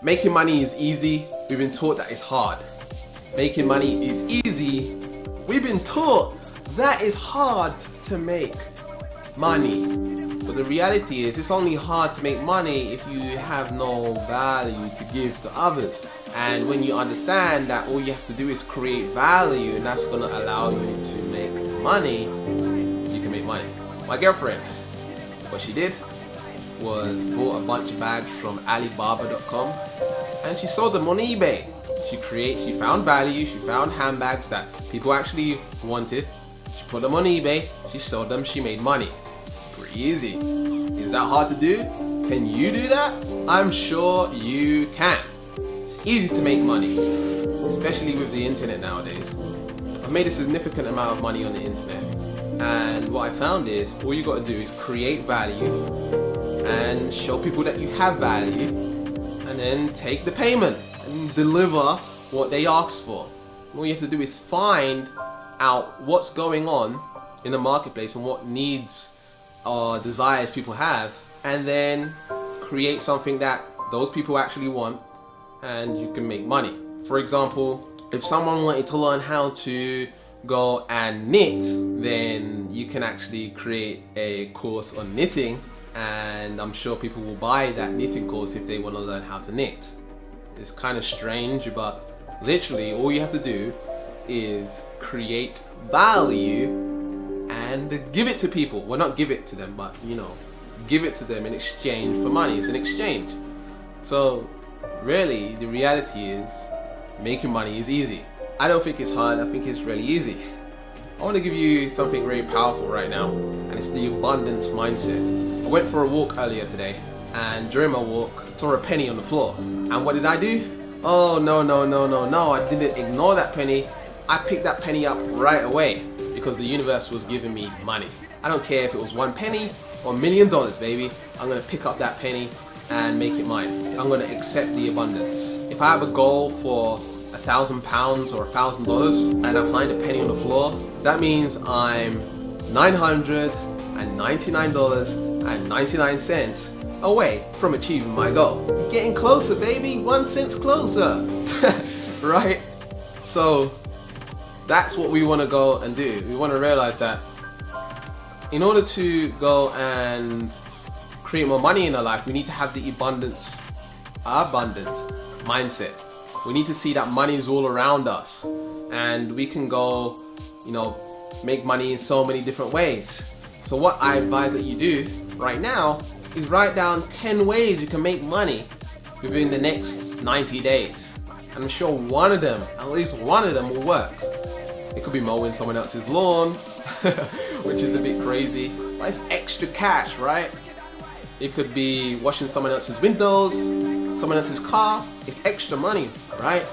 Making money is easy. We've been taught that it's hard. Making money is easy. We've been taught that it's hard to make money. But the reality is, it's only hard to make money if you have no value to give to others. And when you understand that all you have to do is create value, and that's going to allow you to make money, you can make money. My girlfriend, what she did was bought a bunch of bags from Alibaba.com and she sold them on eBay. She found value, she found handbags that people actually wanted. She put them on eBay, she sold them, she made money. Pretty easy. Is that hard to do? Can you do that? I'm sure you can. It's easy to make money, especially with the internet nowadays. I've made a significant amount of money on the internet, and what I found is all you got to do is create value and show people that you have value, and then take the payment and deliver what they ask for. All you have to do is find out what's going on in the marketplace and what needs or desires people have, and then create something that those people actually want, and you can make money. For example, if someone wanted to learn how to go and knit, then you can actually create a course on knitting, and I'm sure people will buy that knitting course if they want to learn how to knit. It's kind of strange, but literally all you have to do is create value and give it to people. Well, not give it to them, but give it to them in exchange for money. It's an exchange. So really, the reality is making money is easy. I don't think it's hard, I think it's really easy. I want to give you something very powerful right now, and it's the abundance mindset. I went for a walk earlier today, and during my walk, I saw a penny on the floor. And what did I do? Oh, no, I didn't ignore that penny. I picked that penny up right away because the universe was giving me money. I don't care if it was 1 penny or $1 million, baby. I'm gonna pick up that penny and make it mine. I'm gonna accept the abundance. If I have a goal for £1,000 or $1,000 and I find a penny on the floor, that means I'm $999.99 away from achieving my goal. You're getting closer, baby, 1 cent closer. Right? So that's what we want to go and do. We want to realize that in order to go and create more money in our life, we need to have the abundance mindset. We need to see that money is all around us, and we can go, make money in so many different ways. So what I advise that you do right now is write down 10 ways you can make money within the next 90 days. And I'm sure one of them, at least one of them, will work. It could be mowing someone else's lawn, which is a bit crazy, but it's extra cash, right? It could be washing someone else's windows, someone else's car. It's extra money, right?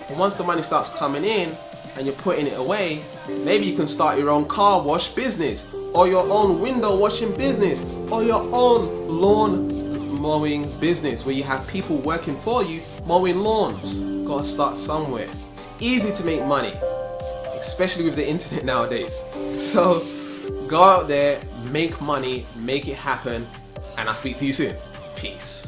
And once the money starts coming in and you're putting it away, maybe you can start your own car wash business, or your own window washing business, or your own lawn mowing business where you have people working for you mowing lawns. Gotta start somewhere. It's easy to make money, especially with the internet nowadays. So go out there, make money, make it happen, and I'll speak to you soon. Peace.